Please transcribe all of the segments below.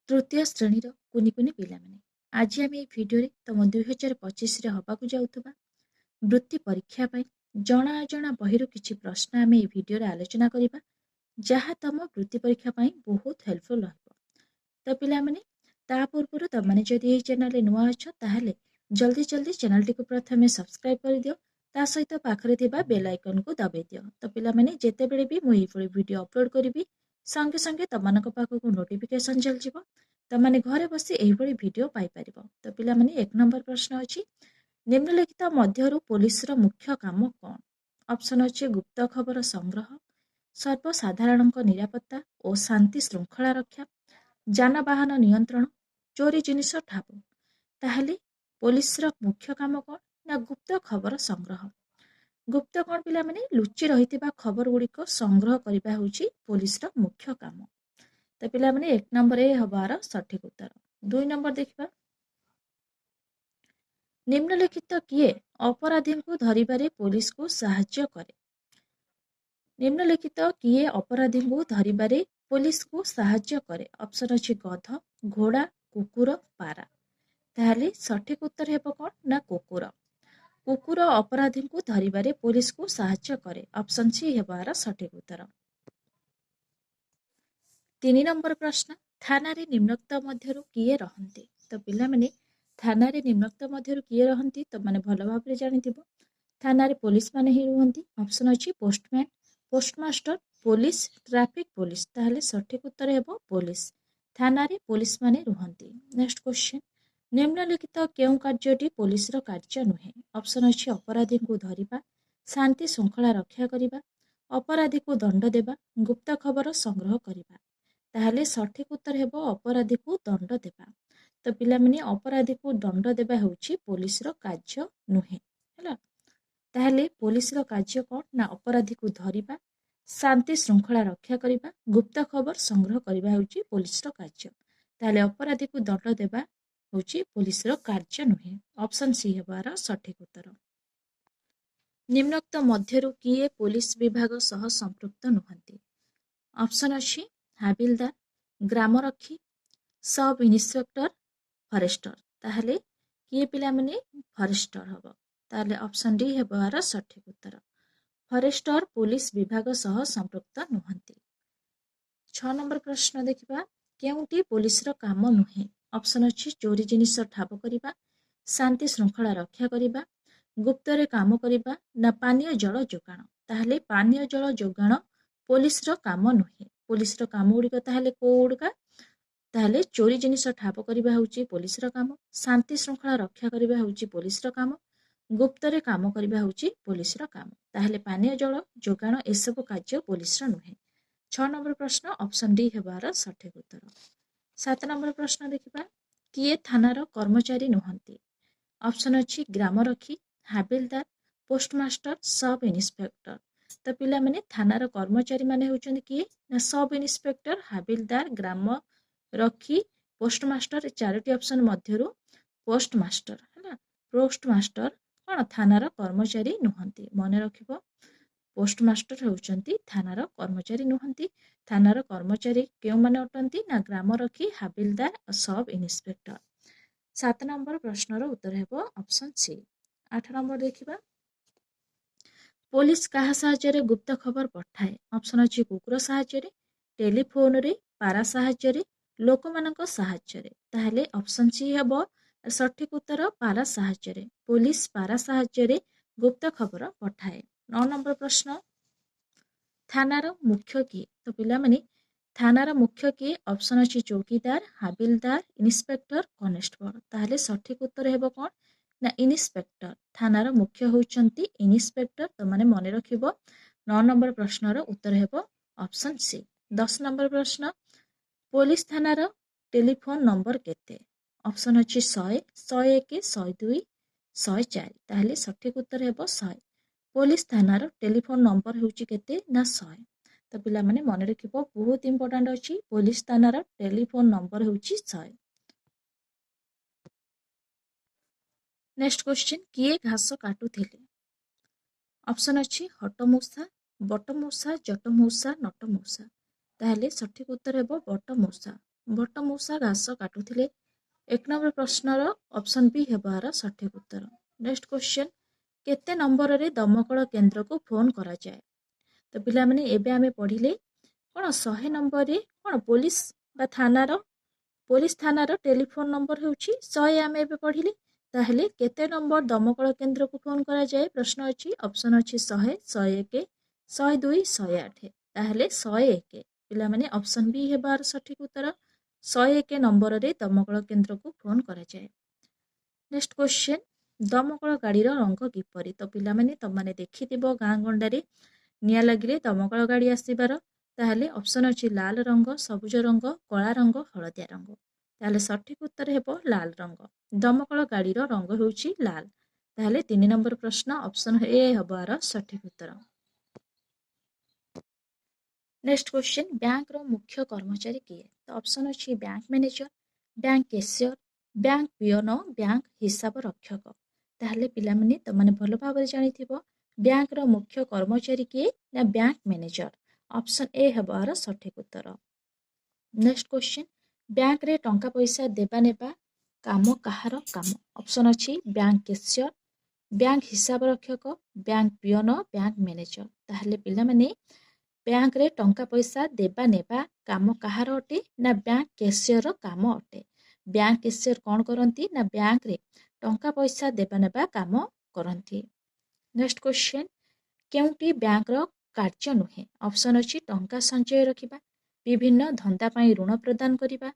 तृतीय श्रेणीर कुनि कुनि पिलामाने आज आम ये भिडियो तुम 2025 हवाक जाऊा वृत्ति परीक्षा पाई जना अजणा बहिरु किछि प्रश्न आम ये भिडियो आलोचना करबा जहाँ तुम वृत्ति परीक्षा पाई बहुत हेल्पफुल रहबो। तो पिलामाने ता पूर्व तुमने जदि ये चैनल नुआ अछ ताहले जल्दी जल्दी चैनल टी को प्रथमे सब्सक्राइब कर दियो ता सहित पाखरे थिबा बेल आइकन को दबाई दियो। तो पिलामाने जेतेबेले भी मु एही वीडियो अपलोड करिवि संगे संगे तमनक पाखकु नोटिफिकेशन चल जिवो तमाने घरे बसी एही वीडियो पाई परिबो। तो पिलामाने एक नंबर प्रश्न अछि निम्नलिखित मध्यरु पुलिस रो मुख्य काम कोन? ऑप्शन अछि गुप्त खबर संग्रह, सर्वसाधारणक निरापत्ता और शांति श्रृंखला रक्षा, जानवाहन नियंत्रण, चोरी जिनिस ठाब। ताहले पुलिस रो मुख्य काम कोन ना गुप्त खबर संग्रह। गुप्त कोन पिला माने लुचि रहितिबा खबर गुड़िक संग्रह करिबा होउची पुलिस रो मुख्य काम। तो पिला माने एक नंबर ए हबार सठिक उत्तर। दुई नंबर देखिबा निम्नलिखित किए अपराधी को धरिबारे पुलिस को साहाय्य करे? निम्नलिखित किए अपराधी को धरिबारे पुलिस को साहाय्य करे? ऑप्शन अछि गध, घोड़ा, कुकुर, पारा। ताहले सठिक उत्तर हेबो कोन ना कुकुर। कुकुर अपराधी को धरिबारे पुलिस को साहाय्य करे। ऑप्शन सी हेबार सठिक उत्तर। 3 नंबर प्रश्न थाना रे निम्नलिखित मध्यरु किए रहंती? तो पिला माने थाना रे निम्नलिखित मध्यरु किए रहंती तो माने भलो भाबरे जानिथिबो। थाना रे पुलिस माने ही रुहंती। ऑप्शन अछि postman, postmaster, police, traffic police. ताहले सठिक उत्तर हेबो पुलिस। थाना रे पुलिस माने रुहंती। नेक्स्ट क्वेश्चन निम्नलिखित केउ कार्यटी पुलिस रो कार्य नुहे? ऑप्शन अछि अपराधी को धरिबा, शांति श्रृंखला रक्षा करिबा, अपराधी को दंड देबा, गुप्त खबर संग्रह करिबा। ताहले सठिक उत्तर हेबो अपराधी को दंड देबा। तो पिला माने अपराधी को दंड देबा होउची पुलिस रो कार्य नुहे हैला। ताहले पुलिस रो कार्य कोन ना अपराधी को धरिबा, शांति श्रृंखला रक्षा करिबा, गुप्त खबर संग्रह करिबा होउची पुलिस रो कार्य। ताहले अपराधी को दंड देबा होउची पुलिस रो कार्य नुहे। ऑप्शन सी हेबार सठिक उत्तर। निम्नोक्त मध्यरु किए पुलिस विभाग सह संपृक्त नुहंती? ऑप्शन अछि हाबिलदार, ग्रामरक्षी, सब इन्स्पेक्टर, फरेस्टर। ताहले किए पिला माने फरेस्टर हबो। ताहले ऑप्शन डी हेबार सठिक उत्तर। फरेस्टर पुलिस विभाग सह संपृक्त नुहंती। 6 नंबर प्रश्न देखिबा केउटी पुलिस रो काम नुहे? ऑप्शन अछि चोरी जिनिस ठाब करिबा, शांति श्रृंखला रक्षा करिबा, गुप्त रे काम करिबा ना पानीय जल जोगाण। ताहले पानीय जल जोगाण पुलिस रो काम नुहे। पुलिस रो काम गुड़िक ताहले कोउडका ताहले चोरी जिनिस ठाब करिबा होउची पुलिस रो काम, शांति श्रृंखला रक्षा करिबा होउची पुलिस रो काम, गुप्त रे काम करिबा होउची पुलिस रो काम। ताहले पानीय जल जोगाण एसबु कार्य पुलिस रो नुहे। 6 नंबर प्रश्न ऑप्शन डी हेबार सठिक उत्तर। 7 नंबर प्रश्न देखिबा किए थानार कर्मचारी नुहंती? ऑप्शन अछि ग्रामरक्षी, हाबिलदार, पोस्टमास्टर, सब इन्स्पेक्टर। तो पिला माने थानार कर्मचारी माने होउचंदी किए ना सब इन्स्पेक्टर, हाबिलदार, ग्राम रक्षी, पोस्टमास्टर। चारोटी ऑप्शन मध्यरु पोस्टमास्टर हैला। पोस्टमास्टर कोन थानार कर्मचारी नुहंती मने रखिबो। पोस्टमास्टर होउचंती थानार कर्मचारी नुहंती। थानार कर्मचारी केउ माने अटंती ना ग्रामरक्षी, हाबिलदार और सब इन्स्पेक्टर। 7 नंबर प्रश्नर उत्तर हेबो ऑप्शन सी। 8 नंबर देखिबा पुलिस काहा साहाय्य गुप्त खबर पठाए? ऑप्शन अछि कुकुर साहाय्य, टेलीफोन रे, पारा साहाय्य, लोकमानक साहाय्य। ताहले ऑप्शन सी हेबो सठिक उत्तर पारा साहाय्य। पुलिस पारा साहाय्य गुप्त खबर पठाए। 9 नंबर प्रश्न थानार मुख्य किए? तो पिला माने थानार मुख्य किए? ऑप्शन अछि चौकीदार, हाबिलदार, इन्स्पेक्टर, कनेस्टेबल। ताहले सठिक उत्तर हेबो कोन ना इन्स्पेक्टर। थानार मुख्य होउचंती इन्स्पेक्टर। तो माने मने रखिबो 9 नंबर प्रश्नर उत्तर हेबो ऑप्शन सी। 10 नंबर प्रश्न पुलिस थानार टेलीफोन नंबर केते? ऑप्शन अछि 100, 101, 102, 104। ताहले सठिक उत्तर हेबो 100। पुलिस थानार टेलीफोन नंबर होउची केते ना 100। तो पिला माने मने रखिबो बहुत इंपोर्टेंट अछि पुलिस थानार टेलीफोन नंबर होउची 100। नेक्स्ट क्वेश्चन किए घास काटुथिले? ऑप्शन अछि हटमूषा, बटमूषा, जटमूषा, नटमूषा। ताहले सठिक उत्तर हेबो बटमूषा। ବଟମୂଷା ଘାସ କାଟୁଥିଲେ। 1 ନମ୍ବର ପ୍ରଶ୍ନର ଅପସନ୍ ବି ହେବ ଏହାର ସଠିକ୍ ଉତ୍ତର। ନେକ୍ସଟ କ୍ୱେଶ୍ଚନ୍, କେତେ ନମ୍ବରରେ ଦମକଳ କେନ୍ଦ୍ରକୁ ଫୋନ୍ କରାଯାଏ? ତ ପିଲାମାନେ ଏବେ ଆମେ ପଢ଼ିଲେ କ'ଣ 100 ନମ୍ବରରେ କ'ଣ ପୋଲିସ ଥାନାର ଟେଲିଫୋନ୍ ନମ୍ବର ହେଉଛି 100 ଆମେ ଏବେ ପଢ଼ିଲେ। ତାହେଲେ କେତେ ନମ୍ବର ଦମକଳ କେନ୍ଦ୍ରକୁ ଫୋନ୍ କରାଯାଏ? ପ୍ରଶ୍ନ ଅଛି, ଅପସନ୍ ଅଛି 100, 101, 102, 108। ତାହେଲେ 101। ପିଲାମାନେ ଅପସନ୍ ବି ହେବାର ସଠିକ୍ ଉତ୍ତର। 101 ନମ୍ବରରେ ଦମକଳ କେନ୍ଦ୍ରକୁ ଫୋନ୍ କରାଯାଏ। ନେକ୍ସଟ କ୍ୱେଶ୍ଚନ୍, ଦମକଳ ଗାଡ଼ିର ରଙ୍ଗ କିପରି? ତ ପିଲାମାନେ ତମାନେ ଦେଖିଥିବ ଗାଁ ଗଣ୍ଡାରେ ନିଆଁ ଲାଗିଲେ ଦମକଳ ଗାଡ଼ି ଆସିବାର। ତାହେଲେ ଅପସନ୍ ଅଛି ଲାଲ ରଙ୍ଗ, ସବୁଜ ରଙ୍ଗ, କଳା ରଙ୍ଗ, ହଳଦିଆ ରଙ୍ଗ। ତାହେଲେ ସଠିକ୍ ଉତ୍ତର ହେବ ଲାଲ ରଙ୍ଗ। ଦମକଳ ଗାଡ଼ିର ରଙ୍ଗ ହେଉଛି ଲାଲ। ତାହେଲେ 3 ନମ୍ବର ପ୍ରଶ୍ନ ଅପସନ୍ ଏ ହେବାର ସଠିକ୍ ଉତ୍ତର। ନେକ୍ସଟ କ୍ୱେଶ୍ଚନ୍, ବ୍ୟାଙ୍କର ମୁଖ୍ୟ କର୍ମଚାରୀ କିଏ? ତ ଅପସନ୍ ଅଛି bank manager, bank cashier, bank peon, bank ହିସାବ ରକ୍ଷକ। ତାହେଲେ ପିଲାମାନେ ତମାନେ ଭଲ ଭାବରେ ଜାଣିଥିବ ବ୍ୟାଙ୍କର ମୁଖ୍ୟ କର୍ମଚାରୀ କିଏ? ନା ବ୍ୟାଙ୍କ ମ୍ୟାନେଜର। ଅପସନ୍ ଏ ହେବାର ସଠିକ୍ ଉତ୍ତର। ନେକ୍ସଟ କ୍ୱେଶ୍ଚନ୍, ବ୍ୟାଙ୍କରେ ଟଙ୍କା ପଇସା ଦେବା ନେବା କାମ କାହାର କାମ? ଅପସନ୍ ଅଛି ବ୍ୟାଙ୍କ କ୍ୟାସିୟର, ବ୍ୟାଙ୍କ ହିସାବ ରକ୍ଷକ, ବ୍ୟାଙ୍କ ପିଅନ, ବ୍ୟାଙ୍କ ମ୍ୟାନେଜର। ତାହେଲେ ପିଲାମାନେ ବ୍ୟାଙ୍କରେ ଟଙ୍କା ପଇସା ଦେବା ନେବା କାମ କାହାର ଅଟେ? ନା ବ୍ୟାଙ୍କ କ୍ୟାସିୟର କାମ ଅଟେ। ବ୍ୟାଙ୍କ କ୍ୟାସିୟର କ'ଣ କରନ୍ତି? ନା ବ୍ୟାଙ୍କରେ ଟଙ୍କା ପଇସା ଦେବା ନେବା କାମ କରନ୍ତି। ନେକ୍ସଟ କ୍ୱେଶ୍ଚନ୍, କେଉଁଟି ବ୍ୟାଙ୍କର କାର୍ଯ୍ୟ ନୁହେଁ? ଅପସନ୍ ଅଛି ଟଙ୍କା ସଞ୍ଚୟ ରଖିବା, ବିଭିନ୍ନ ଧନ୍ଦା ପାଇଁ ଋଣ ପ୍ରଦାନ କରିବା,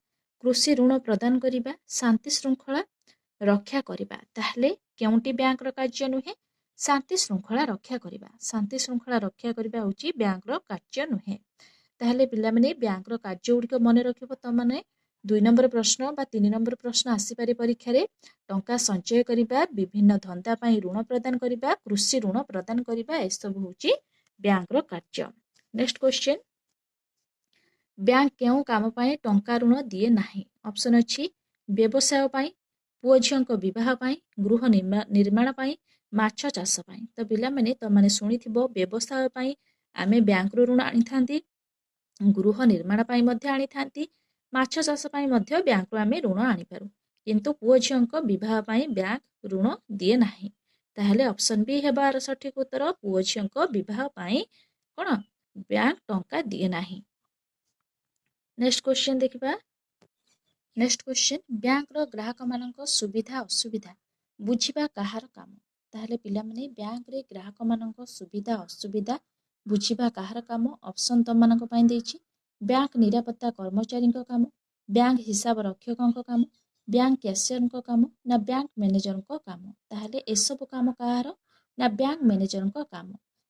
କୃଷି ଋଣ ପ୍ରଦାନ କରିବା, ଶାନ୍ତି ଶୃଙ୍ଖଳା ରକ୍ଷା କରିବା। ତାହେଲେ କେଉଁଟି ବ୍ୟାଙ୍କର କାର୍ଯ୍ୟ ନୁହେଁ? ଶାନ୍ତି ଶୃଙ୍ଖଳା ରକ୍ଷା କରିବା। ଶାନ୍ତି ଶୃଙ୍ଖଳା ରକ୍ଷା କରିବା ହେଉଛି ବ୍ୟାଙ୍କର କାର୍ଯ୍ୟ ନୁହେଁ। ତାହେଲେ ପିଲାମାନେ ବ୍ୟାଙ୍କର କାର୍ଯ୍ୟ ଗୁଡ଼ିକ ମନେ ରଖିବ ତମାନେ 2 ନମ୍ବର ପ୍ରଶ୍ନ ବା 3 ନମ୍ବର ପ୍ରଶ୍ନ ଆସିପାରେ ପରୀକ୍ଷାରେ। ଟଙ୍କା ସଞ୍ଚୟ କରିବା, ବିଭିନ୍ନ ଧନ୍ଦା ପାଇଁ ଋଣ ପ୍ରଦାନ କରିବା, କୃଷି ଋଣ ପ୍ରଦାନ କରିବା, ଏସବୁ ହେଉଛି ବ୍ୟାଙ୍କର କାର୍ଯ୍ୟ। ନେକ୍ସଟ କ୍ୱେଶ୍ଚନ୍, ବ୍ୟାଙ୍କ କେଉଁ କାମ ପାଇଁ ଟଙ୍କା ଋଣ ଦିଏ ନାହିଁ? ଅପସନ୍ ଅଛି ବ୍ୟବସାୟ ପାଇଁ, ପୁଅ ଝିଅଙ୍କ ବିବାହ ପାଇଁ, ଗୃହ ନିର୍ମାଣ ପାଇଁ, ମାଛ ଚାଷ ପାଇଁ। ତ ପିଲାମାନେ ତମାନେ ଶୁଣିଥିବ ବ୍ୟବସାୟ ପାଇଁ ଆମେ ବ୍ୟାଙ୍କରୁ ଋଣ ଆଣିଥାନ୍ତି, ଗୃହ ନିର୍ମାଣ ପାଇଁ ମଧ୍ୟ ଆଣିଥାନ୍ତି, ମାଛ ଚାଷ ପାଇଁ ମଧ୍ୟ ବ୍ୟାଙ୍କରୁ ଆମେ ଋଣ ଆଣିପାରୁ। କିନ୍ତୁ ପୁଅ ଝିଅଙ୍କ ବିବାହ ପାଇଁ ବ୍ୟାଙ୍କ ଋଣ ଦିଏ ନାହିଁ। ତାହେଲେ ଅପସନ୍ ବି ହେବାର ସଠିକ୍ ଉତ୍ତର। ପୁଅ ଝିଅଙ୍କ ବିବାହ ପାଇଁ କ'ଣ ବ୍ୟାଙ୍କ ଟଙ୍କା ଦିଏ ନାହିଁ। ନେକ୍ସଟ କ୍ୱେଶ୍ଚନ୍ ଦେଖିବା। ନେକ୍ସଟ କ୍ୱେଶ୍ଚନ୍, ବ୍ୟାଙ୍କର ଗ୍ରାହକମାନଙ୍କ ସୁବିଧା ଅସୁବିଧା ବୁଝିବା କାହାର କାମ? ତାହେଲେ ପିଲାମାନେ ବ୍ୟାଙ୍କରେ ଗ୍ରାହକମାନଙ୍କ ସୁବିଧା ଅସୁବିଧା ବୁଝିବା କାହାର କାମ? ଅପସନ୍ ତମମାନଙ୍କ ପାଇଁ ଦେଇଛି ବ୍ୟାଙ୍କ ନିରାପତ୍ତା କର୍ମଚାରୀଙ୍କ କାମ, ବ୍ୟାଙ୍କ ହିସାବ ରକ୍ଷକଙ୍କ କାମ, ବ୍ୟାଙ୍କ କ୍ୟାସିୟରଙ୍କ କାମ, ନା ବ୍ୟାଙ୍କ ମ୍ୟାନେଜରଙ୍କ କାମ। ତାହେଲେ ଏସବୁ କାମ କାହାର? ନା ବ୍ୟାଙ୍କ ମ୍ୟାନେଜରଙ୍କ କାମ।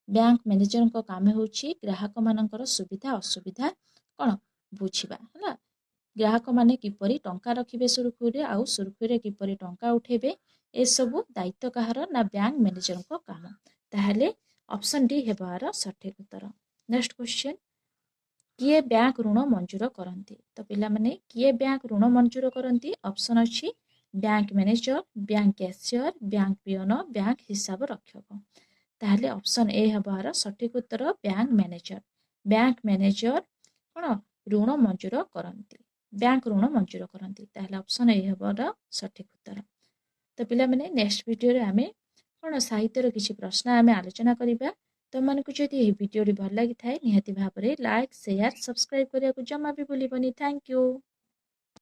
ବ୍ୟାଙ୍କ ମ୍ୟାନେଜରଙ୍କ କାମ ହେଉଛି ଗ୍ରାହକମାନଙ୍କର ସୁବିଧା ଅସୁବିଧା କ'ଣ ବୁଝିବା, ହେଲା। ଗ୍ରାହକମାନେ କିପରି ଟଙ୍କା ରଖିବେ ସୁରୁଖୁରୁରେ, ଆଉ ସୁରୁଖୁରୁରେ କିପରି ଟଙ୍କା ଉଠେଇବେ, ଏସବୁ ଦାୟିତ୍ୱ କାହାର? ନା ବ୍ୟାଙ୍କ ମ୍ୟାନେଜରଙ୍କ କାମ। ତାହେଲେ ଅପସନ୍ ଡି ହେବାର ସଠିକ୍ ଉତ୍ତର। ନେକ୍ସଟ କ୍ୱେଶ୍ଚନ୍, କିଏ ବ୍ୟାଙ୍କ ଋଣ ମଞ୍ଜୁର କରନ୍ତି? ତ ପିଲାମାନେ କିଏ ବ୍ୟାଙ୍କ ଋଣ ମଞ୍ଜୁର କରନ୍ତି? ଅପସନ୍ ଅଛି bank manager, bank cashier, bank peon, bank ହିସାବ ରକ୍ଷକ। ତାହେଲେ ଅପସନ୍ ଏ ହେବାର ସଠିକ୍ ଉତ୍ତର ବ୍ୟାଙ୍କ ମ୍ୟାନେଜର। ବ୍ୟାଙ୍କ ମ୍ୟାନେଜର କ'ଣ ଋଣ ମଞ୍ଜୁର କରନ୍ତି, ବ୍ୟାଙ୍କ ଋଣ ମଞ୍ଜୁର କରନ୍ତି। ତାହେଲେ ଅପସନ୍ ଏ ହେବାର ସଠିକ୍ ଉତ୍ତର। ତ ପିଲାମାନେ ନେକ୍ସଟ ଭିଡ଼ିଓରେ ଆମେ କ'ଣ ସାହିତ୍ୟର କିଛି ପ୍ରଶ୍ନ ଆମେ ଆଲୋଚନା କରିବା। ତମମାନଙ୍କୁ ଯଦି ଏହି ଭିଡ଼ିଓଟି ଭଲ ଲାଗିଥାଏ ନିହାତି ଭାବରେ ଲାଇକ୍, ସେୟାର, ସବସ୍କ୍ରାଇବ୍ କରିବାକୁ ଜମା ବି ଭୁଲିବନି। Thank you.